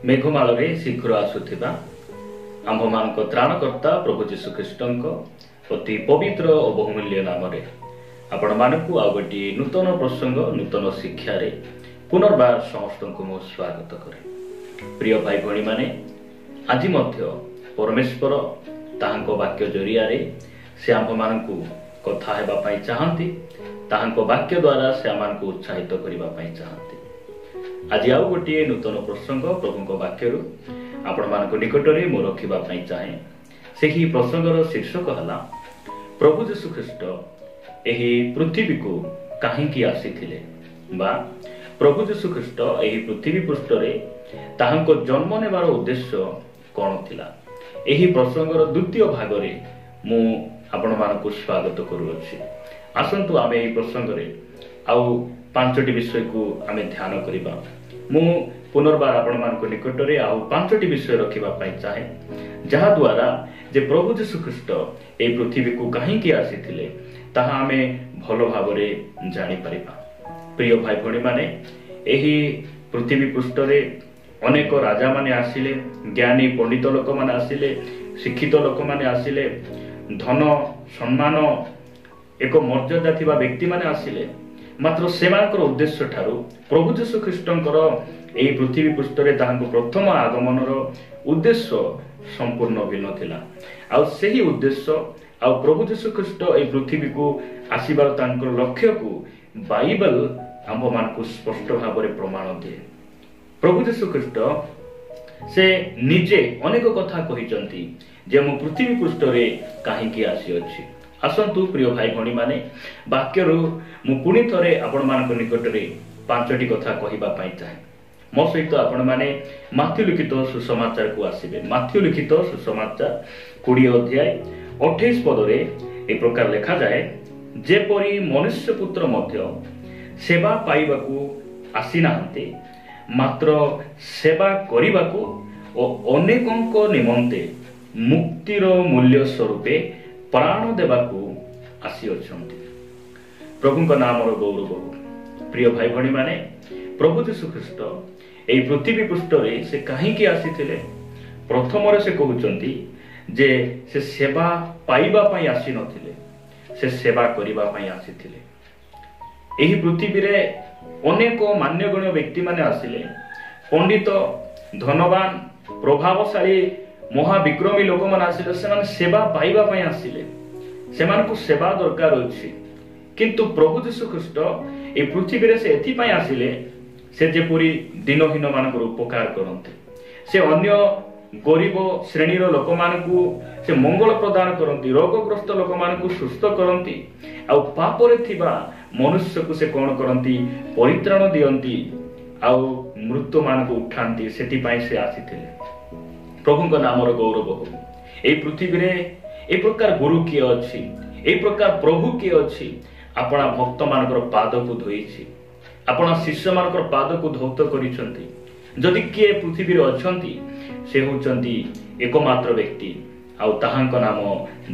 मेघमाଳରେ शीघ्र आसुथिबा आम्भमानक त्राणकर्ता प्रभु जीशु ख्रीष्टଙ୍କ अति पवित्र और बहुमूल्य नाम आपण मानकु आ गोटे नूतन प्रसंग नूतन शिक्षा रे पुनर्बार समस्त को मो स्वागत करे। प्रिय भाई भणी माने आज मध्य परमेश्वर ताहांको वाक्य जरिया रे से आम्भमानकु कथा हेबा पई चाहंती, ताहांको वाक्य द्वारा से आमानकु उत्साहित करिबा पई चाहंती। आज आउ गोटे नूतन प्रसंग प्रभुଙ୍କ वाक्यरु आपण मानक निकट रे मो रखिबा पई चाहे। सेही प्रसंगर शीर्षक हला प्रभु यीशु ख्रीष्ट एही पृथ्वी को काहेकि आसीथिले बा प्रभु यीशु ख्रीष्ट एही पृथ्वी पृष्ठ रे ताहांको जन्म नेबार उद्देश्य कोन थिला। एही प्रसंगर द्वितीय भाग रे मु आपण मानकु स्वागत करूछि। आसंतु आमे एही प्रसंग रे आउ पांचटी विषय को आमे ध्यान करिबा। मु पुनर्बार आपण मानक निकट रे आउ पांचटी विषय रखिबा पई चाहे, जहा द्वारा जे प्रभु यीशु ख्रीष्ट ए पृथ्वी को काहेकि आसीथिले ताहा आमे भलो भाबरे जानि परिबा। प्रिय भाई भणी माने एही पृथ्वी पृष्ठ रे अनेक राजा माने आसिले, ज्ञानी पंडित लोक माने आसिले, शिक्षित लोक माने आसिले, धन सम्मान एक मर्यादा थिबा व्यक्ति माने आसिले, मात्र सेमानकर उद्देश्य ठारू प्रभु यीशु ख्रीष्टଙ୍କର एही पृथ्वी पृष्ठ रे ताहांको प्रथम आगमनर उद्देश्य संपूर्ण भिन्न थिला। आ सेही उद्देश्य आ प्रभु यीशु ख्रीष्ट एही पृथ्वी को आसीबार तांकर लक्ष्य को बाइबल आम्भ मानकु स्पष्ट भाबरे प्रमाण दिए। प्रभु यीशु ख्रीष्ट से निजे अनेक कथा कहिचंती जे मो पृथ्वी पृष्ठ रे काहेकि आसी अछि। आसंतु प्रिय भाई भणी माने वाक्यरु मु पुणी थरे आपण मानक निकट रे पांचटी कथा कहिबा पई चाहे। मो सहित आपण माने माथ्यू लिखित सुसमाचार को आसीबे। माथ्यू लिखित सुसमाचार 20 अध्याय 28 पद रे ए प्रकार लिखा जाए, जेपरि मनुष्य पुत्र मध्य सेवा पाइबाकू आसी नाहंते, मात्र सेवा करिबाकू ओ अनेकंक निमंते मुक्तिर मूल्य स्वरूपे प्राण देबाकू आसी अछंती। प्रभुଙ୍କ नामर गौरव हो। प्रिय भाई भणी माने प्रभु यीशु ख्रीष्ट एई पृथ्वी पृष्ठ रे से काहेकि आसीथिले। प्रथम रे से कहउचंती जे से सेवा पाइबा पई आसी नथिले, से सेवा करिबा पई आसीथिले। एही पृथ्वी रे अनेक मान्यगण्य व्यक्ति माने आसिले, पंडित, धनवान, प्रभावशाली, महाविक्रमी लोक माने आसिले। सेमाने सेवा पाइबा पई आसिले, सेमानकु सेवा दरकार अछि। किंतु प्रभु यीशु ख्रीष्ट ए पृथ्वी रे से एथि पई आसिले से जेपरि दिनहीन मानकर उपकार करन्ते, से अन्य गरीब श्रेणीर लोक मानकु से मंगल प्रदान करन्ती, रोगग्रस्त लोक मानकु सुस्थ करन्ती, आ पाप रे थिबा मनुष्य को से कोन करन्ती, परित्राण दियंती, आ मृत्यु मानकु उठांती। सेति पई से आसीथिले। प्रभुଙ୍କ नामर गौरव हो। ए पृथ्वी रे ए प्रकार गुरु किए अछि, ए प्रकार प्रभु किए अछि, आपणा भक्त मानकर पाद को धोइछि, आपणा शिष्य मानकर पाद को धौत करिसंती। जदि किए पृथ्वी रे अछंती से होचंती एकमात्र व्यक्ति, आ ताहांक नाम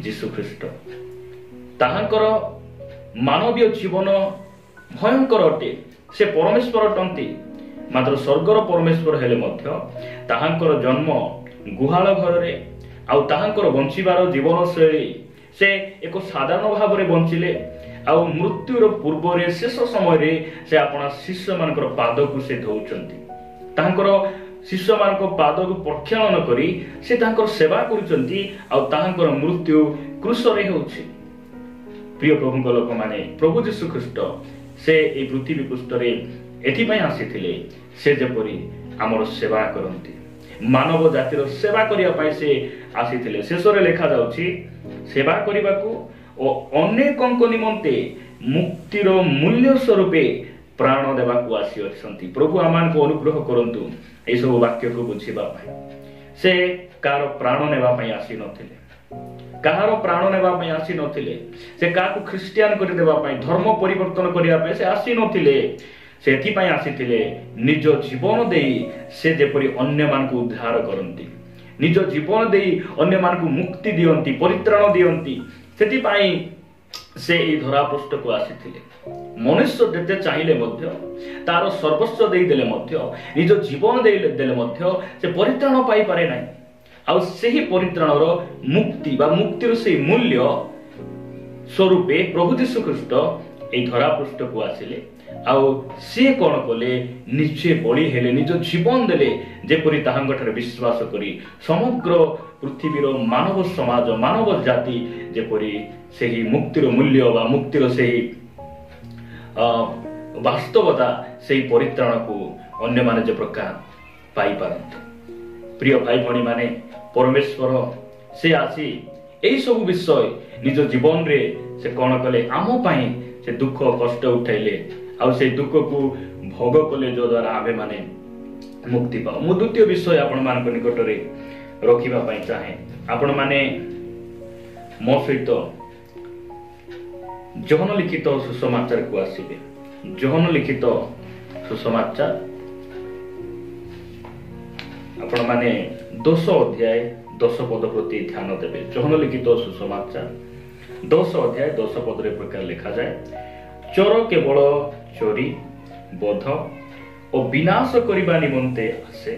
यीशु ख्रीष्ट। ताहांकर मानवीय जीवन भयंकर अटे। से परमेश्वर अटंती, मात्र स्वर्गर परमेश्वर हेले मध्य ताहांकर जन्म गुहाल घर रे, आ ताहांकर बंचिबार जीवन शैली से एक साधारण भाव रे बंचिले। आ मृत्युर पूर्व रे शेष समय रे से आपना शिष्य मानकर पाद को से धौचंती। ताहांकर शिष्य मानकर पाद को प्रक्षालन करी से ताहांकर सेवा करूचंती, आ ताहांकर मृत्यु क्रूस रे होउछि। प्रिय प्रभुଙ୍କ लोक माने प्रभु यीशु ख्रीष्ट से ए पृथ्वी पृष्ठ रे एथि पई आसीथिले से जेपरि हमर सेवा करंती, मानव जातिर सेवा करिया पई से आसीथिले। शेषरे लेखा जाउछि, सेवा करिबाकू ओ अनेकंक निमंते मुक्तिर मूल्य स्वरूपे प्राण देबाकू आसी अछंती। प्रभु आमानकु अनुग्रह करंतु ए सब वाक्य को बुझिबा पई। से कार प्राण नेबा पई आसी नथिले, कहार प्राण नेबा पई आसी नथिले, से काकू ख्रिस्टियन करि देबा पई, धर्म परिवर्तन करिया पई से आसी नथिले। सेथि पई आसीथिले निज जीवन देई से जेपरि अन्य मानकु उद्धार करंती, निज जीवन देई अन्य मानकु मुक्ति दियंती, परित्राण दियंती। सेथि पई से एई धरा पृष्ठ को आसीथिले मनुष्य जेते चाहिले मध्य तार सर्वस्व देई देले मध्य निज जीवन देई देले मध्य से परित्राण पाई पारे नाही आ सेही परित्राणर मुक्ति बा मुक्तिर से मूल्य स्वरूपे प्रभु यीशु ख्रीष्ट एई धरा पृष्ठ को आसिले आउ सी कौन कले निजे बलि हेले निज जीवन देले जेपरि ताहांगठार विश्वास करी समग्र पृथ्वीर मानव समाज मानव जाति जेपरि सेही मुक्तिर मूल्य बा मुक्तिर सेही वास्तवता सेही परित्राण को अन्य माने जे प्रकार पाई पारंत। प्रिय भाई भणी माने परमेश्वर से आसी एई सब विषय निज जीवन रे से कौन कले आम पाई से दुख कष्ट उठाइले आउ से दुख को भोग कले जो द्वारा आमे माने मुक्ति पाओ। मु द्वितीय विषय आपण मान निकट रे रखिबा पई चाहे आपण माने मो सहित जोहन लिखित सुसमाचार को आसीबे। जोहन लिखित सुसमाचार आपण माने 10 अध्याय 10 पद प्रति ध्यान देबे। जोहन लिखित सुसमाचार 10 अध्याय 10 पद रे प्रकार लिखा जाए चोर केवल चोरी बोध और विनाश करिबा निमंते आसे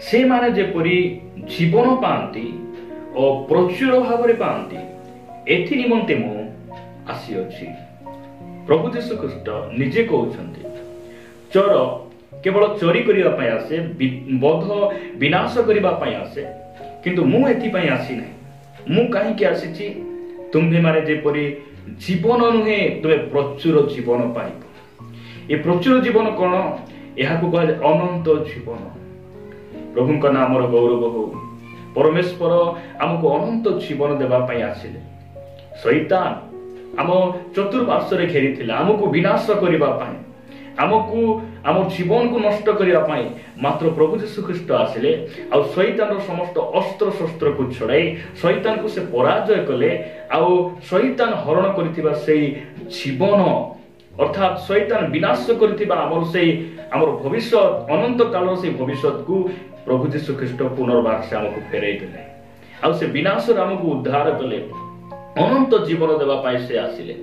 से माने जेपरि जीवन पांती और प्रचुर भाव पांती एथि निमंते मु आसी अछि। प्रभु यीशु ख्रीष्ट निजे कहउछन्ति चोर केवल चोरी करिबा पय आसे बोध विनाश करिबा पय आसे किंतु मु एथि पय आसी नै। मु काहे के आसीछि तुम्हे माने जेपरि जीवन नुहे तुमे प्रचुर जीवन पाइब। ये प्रचुर जीवन कौन यह अनंत जीवन। प्रभु का नाम गौरव हो। परमेश्वर आमको अनंत जीवन देवा पई आसिले। शैतान आम चतुर्पार्श्व रे घेरी थिला आमको विनाश करिबा पई आमको आम जीवन को नष्ट करिबा पई मात्र प्रभु यीशु ख्रीष्ट आसिले आ शैतान रो समस्त अस्त्र शस्त्र को छड़ाई शैतान को से पराजय कले आ शैतान हरण करथिबा सेई जीवन अर्थात शैतान विनाश करथिबा आमर भविष्य अनंत काल से भविष्य को प्रभु यीशु ख्रीष्ट पुनर्बार से आमको फेराई देले आ से विनाश आमको उद्धार कले अनंत जीवन देवा पाई से आसिले।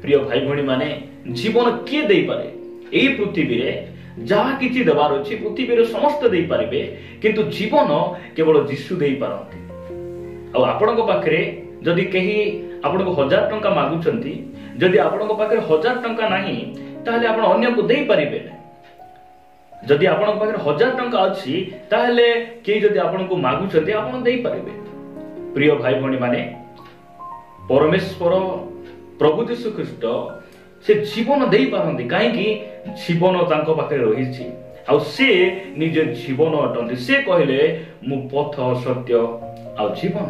प्रिय भाई भणी माने जीवन के देई पारे एई पृथ्वी रे जहा किछि देबार अछि पृथ्वी रे समस्त देई पारिबे किंतु जीवन केवल यीशु देई पारंती। आ आपनक पाखरे जदि केही आपनक 1000 टंका मागुचंती जदि आपनक पाखरे 1000 टंका नाही ताहले आपण अन्य को देई पारिबे नै। जदि आपनक पाखरे 1000 टंका अछि ताहले के जदि आपनको मागुचंती आपण देई पारिबे। प्रिय भाई भणी माने परमेश्वर प्रभु यीशु ख्रीष्ट से जीवन देई पारंती काहे कि जीवन तांको पाखरे रहिछि आ से निजे जीवन अटंती। से कहले मु पथ सत्य आ जीवन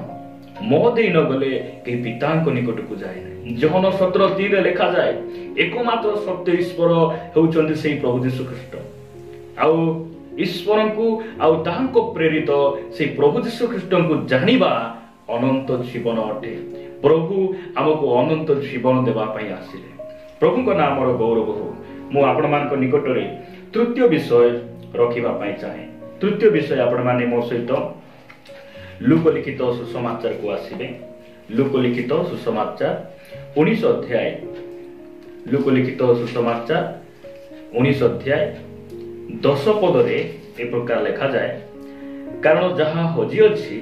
मो देई न गले के पितांको निकट को जाय नै। जोहन 17:3 रे लिखा जाय एकमात्र सत्य ईश्वर हेउचंती सेही प्रभु यीशु ख्रीष्ट आ ईश्वर को आ तांको प्रेरित सेही प्रभु यीशु ख्रीष्ट को जानिबा अनंत जीवन अटे। प्रभु आमको अनंत जीवन देवा पई आसिले। प्रभु को नाम गौरव हो। मु आपण मान निकट रे तृतीय विषय रखिबा पई चाहे। तृतीय विषय आपण माने मो सहित लूक लिखित सुसमाचार को आसीबे। लूक लिखित सुसमाचार 19 अध्याय लूक लिखित सुसमाचार 19 अध्याय 10 पद रे ए प्रकार लिखा जाए कारण जहा हजी अछि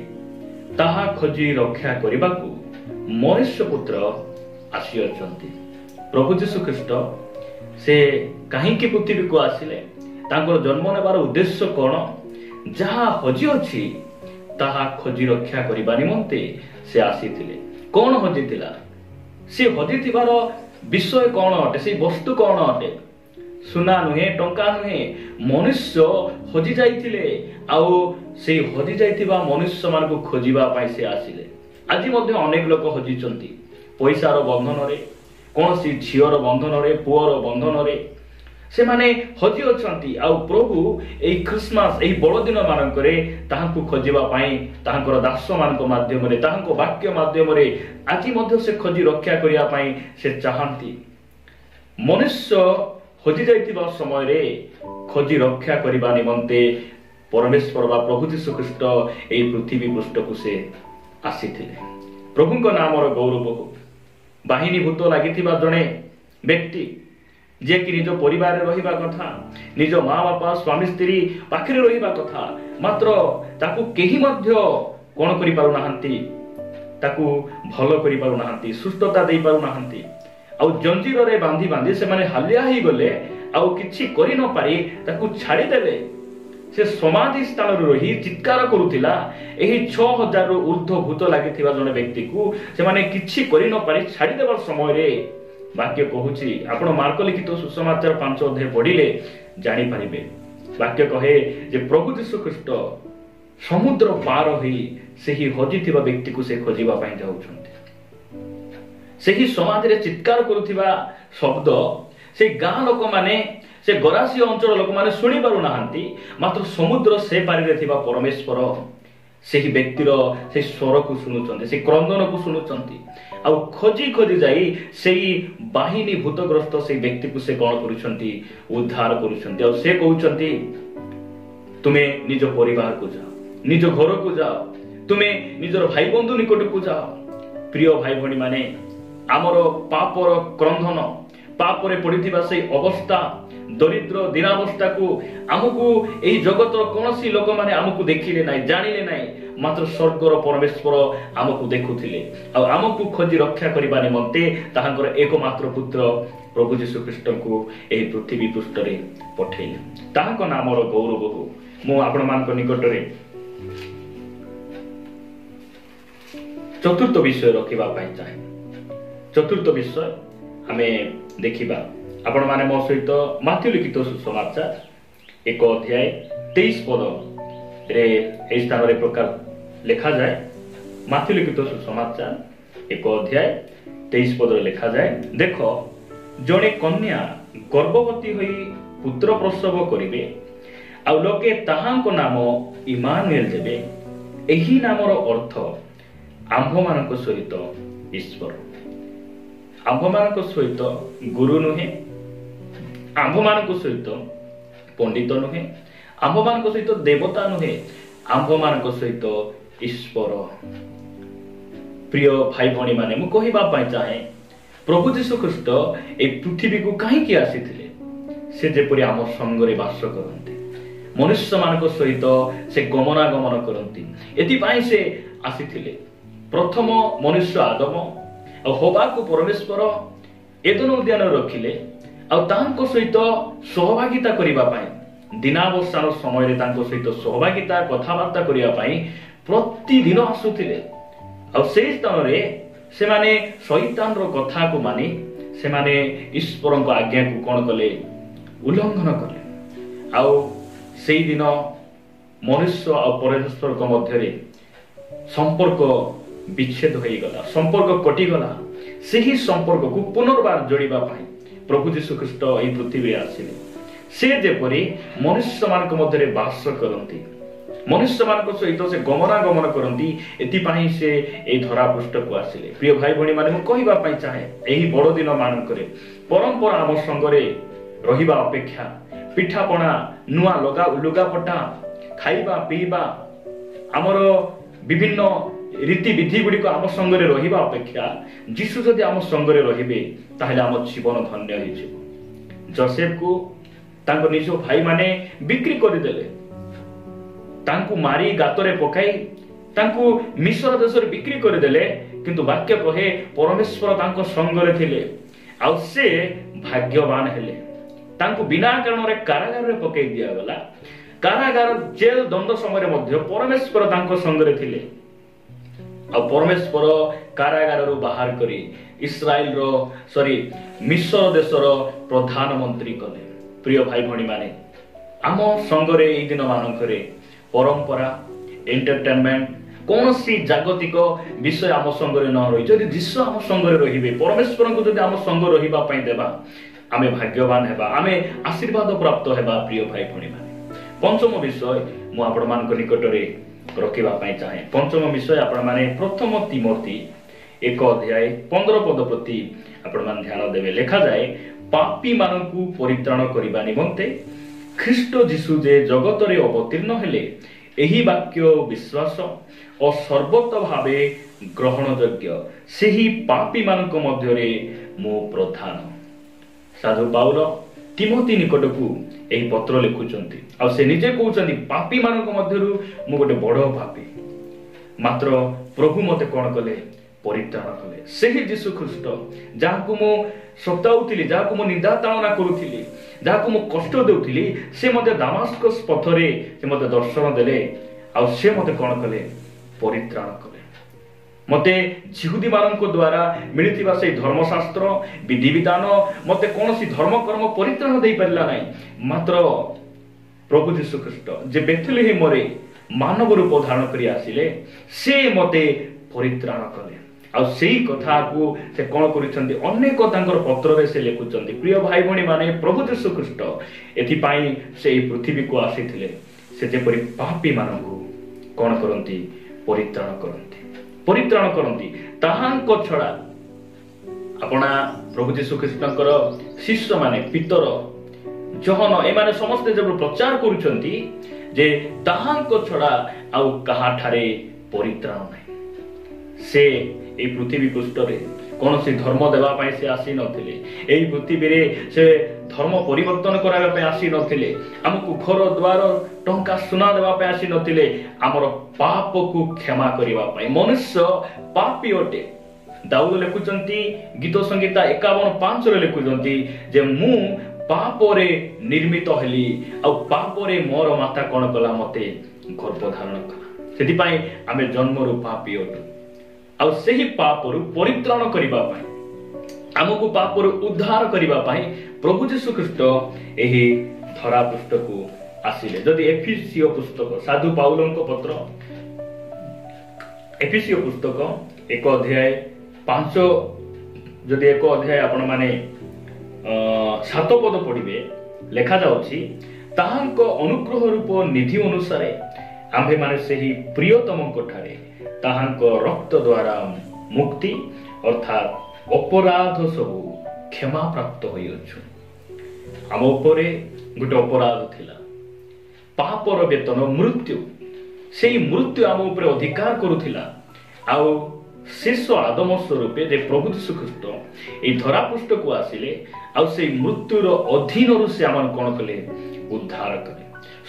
ताहा खोजी रक्षा करिबाकू मनुष्य पुत्र आसी अछंती। प्रभु यीशु ख्रीष्ट से कहीं पृथ्वी को आसिले तांकर जन्म नेबार उद्देश्य कौन जहा हजी अछि ताहा खोजी रक्षा करिबा निमंते से आसीथिले। कौन हजिथिला से हजिथिबार विषय कौन अटे से वस्तु कौन अटे सुना नुहे टंका नुहे मनुष्य हजी जाइथिले आउ से हजी जाइथिबा मनुष्य मान को खोजिबा पाई से आसिले। आज मध्य अनेक लोक हजिचंती पैसार बंधन रे कौन सी झीर बंधन रे पुअर बंधन रे से माने हजी अछंती आ प्रभु एई क्रिसमस एई बड़ दिन मानकरे ताहांकु खोजिबा पाई ताहांकर दास मानक माध्यम रे ताहांको वाक्य माध्यम रे आज मध्य से खोजी रक्षा करिया पाई से चाहंती। मनुष्य हजी जाइतिबा समय रे खोजी रक्षा करिबा निमंते परमेश्वर बा प्रभु यीशु ख्रीष्ट एई पृथ्वी पृष्ठ को से आसीथिले। प्रभु को नाम गौरव हो। ବାହିନୀଭୂତ ଲାଗିଥିବା ଜଣେ ବ୍ୟକ୍ତି ଯେ କି ନିଜ ପରିବାରରେ ରହିବା କଥା, ନିଜ ମା ବାପା ସ୍ୱାମୀ ସ୍ତ୍ରୀ ପାଖରେ ରହିବା କଥା, ମାତ୍ର ତାକୁ କେହି ମଧ୍ୟ କଣ କରିପାରୁନାହାନ୍ତି, ତାକୁ ଭଲ କରିପାରୁନାହାନ୍ତି, ସୁସ୍ଥତା ଦେଇପାରୁନାହାନ୍ତି। ଆଉ ଜଞ୍ଜିରରେ ବାନ୍ଧି ବାନ୍ଧି ସେମାନେ ହାଲିଆ ହେଇଗଲେ, ଆଉ କିଛି କରି ନ ପାରି ତାକୁ ଛାଡ଼ିଦେଲେ। ସେ ସମାଧି ସ୍ଥାନରେ ରହି ଚିତ୍କାର କରୁଥିଲା। ଏହି 6000ରୁ ଉର୍ଦ୍ଧ୍ୱ ଭୂତ ଲାଗିଥିବା ଜଣେ ବ୍ୟକ୍ତିକୁ ସେମାନେ କିଛି କରି ନ ପାରି ଛାଡ଼ିଦେବାର ସମୟରେ ବାକ୍ୟ କହୁଛି, ଆପଣ ମାର୍କ ଲିଖିତ ସୁସମାଚାର 5 ଅଧ୍ୟାୟ ପଢିଲେ ଜାଣିପାରିବେ। ବାକ୍ୟ କହେ ଯେ ପ୍ରଭୁ ଯୀଶୁ ଖ୍ରୀଷ୍ଟ ସମୁଦ୍ର ପାର ହୋଇ ସେହି ହଜିଥିବା ବ୍ୟକ୍ତିକୁ ସେ ଖୋଜିବା ପାଇଁ ଯାଉଛନ୍ତି। ସେହି ସମାଧିରେ ଚିତ୍କାର କରୁଥିବା ଶବ୍ଦ ସେ ଗାଁ ଲୋକମାନେ, ସେ ଗରାସୀ ଅଞ୍ଚଳ ଲୋକମାନେ ଶୁଣି ପାରୁନାହାନ୍ତି, ମାତ୍ର ସମୁଦ୍ର ସେ ପାରିରେ ଥିବା ପରମେଶ୍ୱର ସେହି ବ୍ୟକ୍ତିର ସେ ସ୍ୱରକୁ ଶୁଣୁଛନ୍ତି, ସେ କ୍ରନ୍ଦନକୁ ଶୁଣୁଛନ୍ତି। ଆଉ ଖୋଜି ଖୋଜି ଯାଇ ସେଇ ବାହିନୀ ଭୂତଗ୍ରସ୍ତ ସେଇ ବ୍ୟକ୍ତିକୁ ସେ କଣ କରୁଛନ୍ତି, ଉଦ୍ଧାର କରୁଛନ୍ତି। ଆଉ ସେ କହୁଛନ୍ତି, ତୁମେ ନିଜ ପରିବାରକୁ ଯାଅ, ନିଜ ଘରକୁ ଯାଅ, ତୁମେ ନିଜର ଭାଇ ବନ୍ଧୁ ନିକଟକୁ ଯାଅ। ପ୍ରିୟ ଭାଇ ଭଉଣୀ ମାନେ, ଆମର ପାପର କ୍ରନ୍ଧନ, ପାପରେ ପଡିଥିବା ସେଇ ଅବସ୍ଥା, ଦରିଦ୍ର ଦିନାବସ୍ଥାକୁ ଆମକୁ ଏହି ଜଗତର କୌଣସି ଲୋକମାନେ ଆମକୁ ଦେଖିଲେ ନାହିଁ, ଜାଣିଲେ ନାହିଁ, ମାତ୍ର ସ୍ୱର୍ଗର ପରମେଶ୍ୱର ଆମକୁ ଦେଖୁଥିଲେ। ଆଉ ଆମକୁ ଖୋଜି ରକ୍ଷା କରିବା ନିମନ୍ତେ ତାହାଙ୍କର ଏକମାତ୍ର ପୁତ୍ର ପ୍ରଭୁ ଯୀଶୁ ଖ୍ରୀଷ୍ଟଙ୍କୁ ଏହି ପୃଥିବୀ ପୃଷ୍ଠରେ ପଠେଇଲେ। ତାହାଙ୍କ ନାମର ଗୌରବ ହଉ। ମୁଁ ଆପଣମାନଙ୍କ ନିକଟରେ ଚତୁର୍ଥ ବିଷୟ ରଖିବା ପାଇଁ ଚାହେଁ। ଚତୁର୍ଥ ବିଷୟ ଆମେ ଦେଖିବା। ଆପଣମାନେ ମୋ ସହିତ ମାଥ୍ୟୁ ଲିଖିତ ସୁସମାଚାର 1 ଅଧ୍ୟାୟ 23 ପଦରେ ଏହି ସ୍ଥାନରେ ପ୍ରକାର ଲେଖାଯାଏ। ମାଥ୍ୟୁ ଲିଖିତ ସୁସମାଚାର 1 ଅଧ୍ୟାୟ 23 ପଦରେ ଲେଖାଯାଏ, ଦେଖ, ଜଣେ କନ୍ୟା ଗର୍ଭବତୀ ହୋଇ ପୁତ୍ର ପ୍ରସବ କରିବେ, ଆଉ ଲୋକେ ତାହାଙ୍କ ନାମ ଇମାନୁଏଲ ଦେବେ। ଏହି ନାମର ଅର୍ଥ ଆମ୍ଭମାନଙ୍କ ସହିତ ଈଶ୍ୱର। ଆମ୍ଭମାନଙ୍କ ସହିତ ଗୁରୁ ନୁହେଁ, ଆମ୍ଭମାନଙ୍କ ସହିତ ପଣ୍ଡିତ ନୁହେଁ, ଆମ୍ଭମାନଙ୍କ ସହିତ ଦେବତା ନୁହେଁ, ଆମ୍ଭମାନଙ୍କ ସହିତ ଈଶ୍ୱର। ପ୍ରିୟ ଭାଇ ଭଉଣୀ ମାନେ, ମୁଁ କହିବା ପାଇଁ ଚାହେଁ, ପ୍ରଭୁ ଯୀଶୁ ଖ୍ରୀଷ୍ଟ ଏହି ପୃଥିବୀକୁ କାହିଁକି ଆସିଥିଲେ? ସେ ଯେପରି ଆମ ସଙ୍ଗରେ ବାସ କରନ୍ତି, ମନୁଷ୍ୟମାନଙ୍କ ସହିତ ସେ ଗମନାଗମନ କରନ୍ତି, ଏଥିପାଇଁ ସେ ଆସିଥିଲେ। ପ୍ରଥମ ମନୁଷ୍ୟ ଆଦମ ଆଉ ହବାକୁ ପରମେଶ୍ୱର ଏଦେନ ଉଦ୍ୟାନରେ ରଖିଲେ, ଆଉ ତାଙ୍କ ସହିତ ସହଭାଗିତା କରିବା ପାଇଁ, ଦିନାବସାନ ସମୟରେ ତାଙ୍କ ସହିତ ସହଭାଗିତା କଥାବାର୍ତ୍ତା କରିବା ପାଇଁ ପ୍ରତିଦିନ ଆସୁଥିଲେ। ଆଉ ସେହି ସ୍ଥାନରେ ସେମାନେ ଶୈତାନର କଥାକୁ ମାନି ସେମାନେ ଈଶ୍ୱରଙ୍କ ଆଜ୍ଞାକୁ କଣ କଲେ? ଉଲ୍ଲଂଘନ କଲେ। ଆଉ ସେଇଦିନ ମନୁଷ୍ୟ ଆଉ ପରମେଶ୍ୱରଙ୍କ ମଧ୍ୟରେ ସମ୍ପର୍କ ବିଚ୍ଛେଦ ହୋଇଗଲା, ସମ୍ପର୍କ କଟିଗଲା। ସେହି ସମ୍ପର୍କକୁ ପୁନର୍ବାର ଯୋଡ଼ିବା ପାଇଁ ପ୍ରଭୁ ଯୀଶୁ ଖ୍ରୀଷ୍ଟ ଏହି ପୃଥିବୀରେ ଆସିଲେ। ସେ ଯେପରି ମନୁଷ୍ୟମାନଙ୍କ ମଧ୍ୟରେ ବାସ କରନ୍ତି, ମନୁଷ୍ୟମାନଙ୍କ ସହିତ ସେ ଗମନାଗମନ କରନ୍ତି, ଏଥିପାଇଁ ସେ ଏହି ଧରା ପୃଷ୍ଠକୁ ଆସିଲେ। ପ୍ରିୟ ଭାଇ ଭଉଣୀ ମାନେ, ମୁଁ କହିବା ପାଇଁ ଚାହେଁ, ଏହି ବଡ଼ଦିନ ମାନଙ୍କରେ ପରମ୍ପରା ଆମ ସଙ୍ଗରେ ରହିବା ଅପେକ୍ଷା ପିଠାପଣା, ନୂଆ ଲୁଗାପଟା, ଖାଇବା ପିଇବା, ଆମର ବିଭିନ୍ନ ରୀତିବିଧି ଗୁଡ଼ିକ ଆମ ସଙ୍ଗରେ ରହିବା ଅପେକ୍ଷା ଯୀଶୁ ଯଦି ଆମ ସଙ୍ଗରେ ରହିବେ, ତାହେଲେ ଆମ ଜୀବନ ଧନ୍ୟ ହେଇଯିବ। ଯୋସେଫକୁ ତାଙ୍କ ନିଜ ଭାଇମାନେ ବିକ୍ରି କରିଦେଲେ, ତାଙ୍କୁ ମାରି ଗାତରେ ପକାଇ ତାଙ୍କୁ ମିଶ୍ର ଦେଶରେ ବିକ୍ରି କରିଦେଲେ, କିନ୍ତୁ ବାକ୍ୟ କହେ ପରମେଶ୍ୱର ତାଙ୍କ ସଙ୍ଗରେ ଥିଲେ, ଆଉ ସେ ଭାଗ୍ୟବାନ ହେଲେ। ତାଙ୍କୁ ବିନା କାରଣରେ କାରାଗାରରେ ପକାଇ ଦିଆଗଲା। କାରାଗାର ଜେଲ ଦଣ୍ଡ ସମୟରେ ମଧ୍ୟ ପରମେଶ୍ୱର ତାଙ୍କ ସଙ୍ଗରେ ଥିଲେ। ଆଉ ପରମେଶ୍ୱର କାରାଗାରରୁ ବାହାର କରି ମିଶ୍ର ଦେଶର ପ୍ରଧାନମନ୍ତ୍ରୀ କଲେ। ପ୍ରିୟ ଭାଇ ଭଉଣୀ ମାନେ, ଆମ ସଙ୍ଗରେ ଏହି ଦିନ ମାନଙ୍କରେ ପରମ୍ପରା, ଏଣ୍ଟରଟେନମେଣ୍ଟ, କୌଣସି ଜାଗତିକ ବିଷୟ ଆମ ସଙ୍ଗରେ ନ ରହି ଯଦି ଯୀଶୁ ଆମ ସଙ୍ଗରେ ରହିବେ, ପରମେଶ୍ୱରଙ୍କୁ ଯଦି ଆମ ସଙ୍ଗ ରହିବା ପାଇଁ ଦେବା, ଆମେ ଭାଗ୍ୟବାନ ହେବା, ଆମେ ଆଶୀର୍ବାଦ ପ୍ରାପ୍ତ ହେବା। ପ୍ରିୟ ଭାଇ ଭଉଣୀ ମାନେ, ପଞ୍ଚମ ବିଷୟ ମୁଁ ଆପଣମାନଙ୍କ ନିକଟରେ ରଖିବା ପାଇଁ ଚାହେଁ। ପଞ୍ଚମ ବିଷୟ ଆପଣମାନେ ପ୍ରଥମ ତିମୋଥୀ 1 ଅଧ୍ୟାୟ 15 ପଦ ପ୍ରତି ଆପଣମାନେ ଧ୍ୟାନ ଦେବେ। ଲେଖାଯାଏ, ପାପୀ ମାନଙ୍କୁ ପରିତ୍ରାଣ କରିବା ନିମନ୍ତେ ଖ୍ରୀଷ୍ଟ ଯୀଶୁ ଯେ ଜଗତରେ ଅବତୀର୍ଣ୍ଣ ହେଲେ, ଏହି ବାକ୍ୟ ବିଶ୍ୱାସ ଓ ସର୍ବତ ଭାବେ ଗ୍ରହଣଯୋଗ୍ୟ ସେହି ପାପୀମାନଙ୍କ ମଧ୍ୟରେ ମୁଁ ପ୍ରଧାନ। ସାଧୁ ପାଉଲ ତିମୋଥୀ ନିକଟକୁ ଏହି ପତ୍ର ଲେଖୁଛନ୍ତି ଆଉ ସେ ନିଜେ କହୁଛନ୍ତି ପାପୀମାନଙ୍କ ମଧ୍ୟରୁ ମୁଁ ଗୋଟେ ବଡ଼ ପାପୀ, ମାତ୍ର ପ୍ରଭୁ ମୋତେ କଣ କଲେ? ପରିତ୍ରାଣ କଲେ। ସେହି ଯୀଶୁ ଖ୍ରୀଷ୍ଟ ଯାହାକୁ ମୁଁ ସତାଉଥିଲି, ଯାହାକୁ ମୁଁ ନିନ୍ଦା ତାଳନା କରୁଥିଲି, ଯାହାକୁ ମୁଁ କଷ୍ଟ ଦେଉଥିଲି, ସେ ମୋତେ ଦାମାସ୍କସ୍ ପଥରେ ସେ ମୋତେ ଦର୍ଶନ ଦେଲେ ଆଉ ସେ ମୋତେ କଣ କଲେ? ପରିତ୍ରାଣ କଲେ। ମୋତେ ଯିହୁଦୀ ମାନଙ୍କ ଦ୍ୱାରା ମିଳିଥିବା ସେହି ଧର୍ମଶାସ୍ତ୍ର ବିଧିବିଧାନ ମୋତେ କୌଣସି ଧର୍ମକର୍ମ ପରିତ୍ରାଣ ଦେଇପାରିଲା ନାହିଁ, ମାତ୍ର ପ୍ରଭୁ ଯୀଶୁ ଖ୍ରୀଷ୍ଟ ଯେ ବେଥଲେହେମରେ ମାନବ ରୂପ ଧାରଣ କରି ଆସିଲେ ସେ ମୋତେ ପରିତ୍ରାଣ କଲେ। ଆଉ ସେଇ କଥାକୁ ସେ କଣ କରୁଛନ୍ତି? ଅନେକ ତାଙ୍କର ପତ୍ରରେ ସେ ଲେଖୁଛନ୍ତି। ପ୍ରିୟ ଭାଇ ଭଉଣୀ ମାନେ, ପ୍ରଭୁ ଯୀଶୁ ଖ୍ରୀଷ୍ଟ ଏଥିପାଇଁ ସେ ଏହି ପୃଥିବୀକୁ ଆସିଥିଲେ, ସେ ଯେପରି ପାପୀ ମାନଙ୍କୁ କଣ କରନ୍ତି? ପରିତ୍ରାଣ କରନ୍ତି, ପରିତ୍ରାଣ କରନ୍ତି। ତାହାଙ୍କ ଛଡ଼ା ଆପଣା ପ୍ରଭୁ ଯୀଶୁ ଖ୍ରୀଷ୍ଟଙ୍କର ଶିଷ୍ୟମାନେ ପିତର, ଜହନ ଏମାନେ ସମସ୍ତେ ଯେବେ ପ୍ରଚାର କରୁଛନ୍ତି ଯେ ତାହାଙ୍କ ଛଡ଼ା ଆଉ କାହାଠାରେ ପରିତ୍ରାଣ ନାହିଁ। ସେ এই পৃথিবী পৃষ্ঠରେ କୌଣସି ଧର୍ମ ଦେବା ପାଇଁ ସେ ଆସି ନଥିଲେ। ଏହି ପୃଥିବୀରେ ସେ ଧର୍ମ ପରିବର୍ତ୍ତନ କରିବା ପାଇଁ ଆସି ନଥିଲେ, ଆମକୁ ଘର ଦ୍ୱାର ଟଙ୍କା ସୁନା ଦେବା ପାଇଁ ଆସି ନଥିଲେ, ଆମର ପାପକୁ କ୍ଷମା କରିବା ପାଇଁ। ମନୁଷ୍ୟ ପାପୀ ଅଟେ। ଦାଉଦ ଲେଖୁଛନ୍ତି ଗୀତ ସଂହିତା 51:5 ଲେଖୁଛନ୍ତି ଯେ ମୁଁ ପାପରେ ନିର୍ମିତ ହେଲି ଆଉ ପାପରେ ମୋର ମାତା କଣ କଲା? ମୋତେ ଗର୍ଭଧାରଣ କଲା। ସେଥିପାଇଁ ଆମେ ଜନ୍ମରୁ ପାପୀ ଅଟୁ ଆଉ ସେହି ପାପରୁ ପରିତ୍ରାଣ କରିବା ପାଇଁ, ଆମକୁ ପାପରୁ ଉଦ୍ଧାର କରିବା ପାଇଁ ପ୍ରଭୁ ଯୀଶୁ ଖ୍ରୀଷ୍ଟ ଏହି ଧରା ପୃଷ୍ଠକୁ ଆସିଲେ। ଯଦି ଏଫେସୀୟ ପୁସ୍ତକ ସାଧୁ ପାଉଲଙ୍କ ପତ୍ର ଏଫେସୀୟ ପୁସ୍ତକ 1:5 ଯଦି 1 ଆପଣ ମାନେ 7 ପଦ ପଢିବେ, ଲେଖାଯାଉଛି ତାହାଙ୍କ ଅନୁଗ୍ରହ ରୂପ ନିଧି ଅନୁସାରେ ଆମ୍ଭେମାନେ ସେହି ପ୍ରିୟତମଙ୍କ ଠାରେ ତାହାଙ୍କ ରକ୍ତ ଦ୍ୱାରା ମୁକ୍ତି ଅର୍ଥାତ୍ ଅପରାଧ ସବୁ କ୍ଷମା ପ୍ରାପ୍ତ ହୋଇଅଛୁ। ଆମ ଉପରେ ଗୋଟେ ଅପରାଧ ଥିଲା, ପାପର ବେତନ ମୃତ୍ୟୁ। ସେଇ ମୃତ୍ୟୁ ଆମ ଉପରେ ଅଧିକାର କରୁଥିଲା ଆଉ ଶେଷ ଆଦମ ସ୍ୱରୂପେ ଯେ ପ୍ରଭୁ ଯୀଶୁ ଖ୍ରୀଷ୍ଟ ଏହି ଧରାପୃଷ୍ଠକୁ ଆସିଲେ ଆଉ ସେଇ ମୃତ୍ୟୁର ଅଧୀନରୁ ସେ ଆମକୁ କଣ କଲେ? ଉଦ୍ଧାର କଲେ।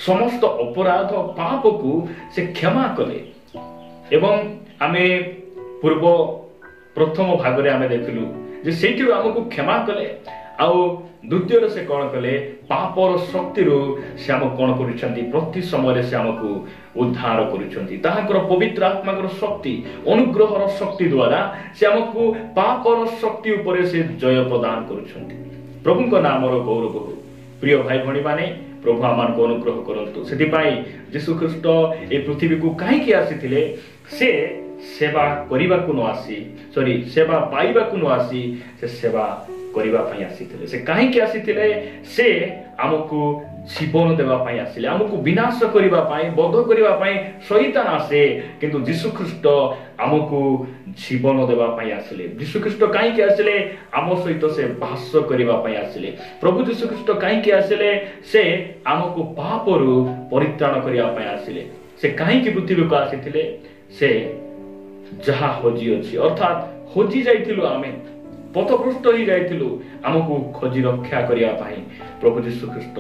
ସମସ୍ତ ଅପରାଧ ପାପକୁ ସେ କ୍ଷମା କଲେ। ଏବଂ ଆମେ ପୂର୍ବ ପ୍ରଥମ ଭାଗରେ ଆମେ ଦେଖିଲୁ ଯେ ସେଇଥିରୁ ଆମକୁ କ୍ଷମା କଲେ ଆଉ ଦ୍ୱିତୀୟରେ ସେ କଣ କଲେ? ପାପର ଶକ୍ତିରୁ ସେ ଆମକୁ କଣ କରୁଛନ୍ତି? ପ୍ରତି ସମୟରେ ସେ ଆମକୁ ଉଦ୍ଧାର କରୁଛନ୍ତି। ତାହାଙ୍କର ପବିତ୍ର ଆତ୍ମାଙ୍କର ଶକ୍ତି, ଅନୁଗ୍ରହର ଶକ୍ତି ଦ୍ୱାରା ସେ ଆମକୁ ପାପର ଶକ୍ତି ଉପରେ ସେ ଜୟ ପ୍ରଦାନ କରୁଛନ୍ତି। ପ୍ରଭୁଙ୍କ ନାମର ଗୌରବ ହଉ। ପ୍ରିୟ ଭାଇ ଭଉଣୀ ମାନେ, ପ୍ରଭୁ ଆମମାନଙ୍କୁ ଅନୁଗ୍ରହ କରନ୍ତୁ। ସେଥିପାଇଁ ଯୀଶୁ ଖ୍ରୀଷ୍ଟ ଏହି ପୃଥିବୀକୁ କାହିଁକି ଆସିଥିଲେ? ସେ ସେବା କରିବାକୁ ନ ଆସି ସେବା ପାଇବାକୁ ନ ଆସି ସେ ସେବା କରିବା ପାଇଁ ଆସିଥିଲେ। ସେ କାହିଁକି ଆସିଥିଲେ? ସେ ଆମକୁ ଜୀବନ ଦେବା ପାଇଁ ଆସିଲେ, ଆମକୁ ବିନାଶ କରିବା ପାଇଁ, ବଧ କରିବା ପାଇଁ ଶୈତାନ ଆସେ, କିନ୍ତୁ ଯୀଶୁ ଖ୍ରୀଷ୍ଟ ଆମକୁ ଜୀବନ ଦେବା ପାଇଁ ଆସିଲେ। ଯୀଶୁ ଖ୍ରୀଷ୍ଟ କାହିଁକି ଆସିଲେ? ଆମ ସହିତ ସେ ବାସ କରିବା ପାଇଁ ଆସିଲେ। ପ୍ରଭୁ ଯୀଶୁ ଖ୍ରୀଷ୍ଟ କାହିଁକି ଆସିଲେ? ସେ ଆମକୁ ପାପରୁ ପରିତ୍ରାଣ କରିବା ପାଇଁ ଆସିଲେ। ସେ କାହିଁକି ପୃଥିବୀକୁ ଆସିଥିଲେ? ସେ ଯାହା ହଜି ଅଛି, ଅର୍ଥାତ୍ ହଜି ଯାଇଥିଲୁ, ଆମେ ପଥଭ୍ରଷ୍ଟ ହେଇ ଯାଇଥିଲୁ, ଆମକୁ ଖୋଜି ରକ୍ଷା କରିବା ପାଇଁ ପ୍ରଭୁ ଯୀଶୁ ଖ୍ରୀଷ୍ଟ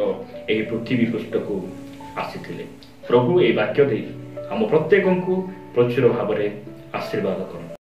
ଏହି ପୃଥିବୀ ପୃଷ୍ଠକୁ ଆସିଥିଲେ। ପ୍ରଭୁ ଏହି ବାକ୍ୟ ଦେଇ ଆମ ପ୍ରତ୍ୟେକଙ୍କୁ ପ୍ରଚୁର ଭାବରେ ଆଶୀର୍ବାଦ କରନ୍ତୁ।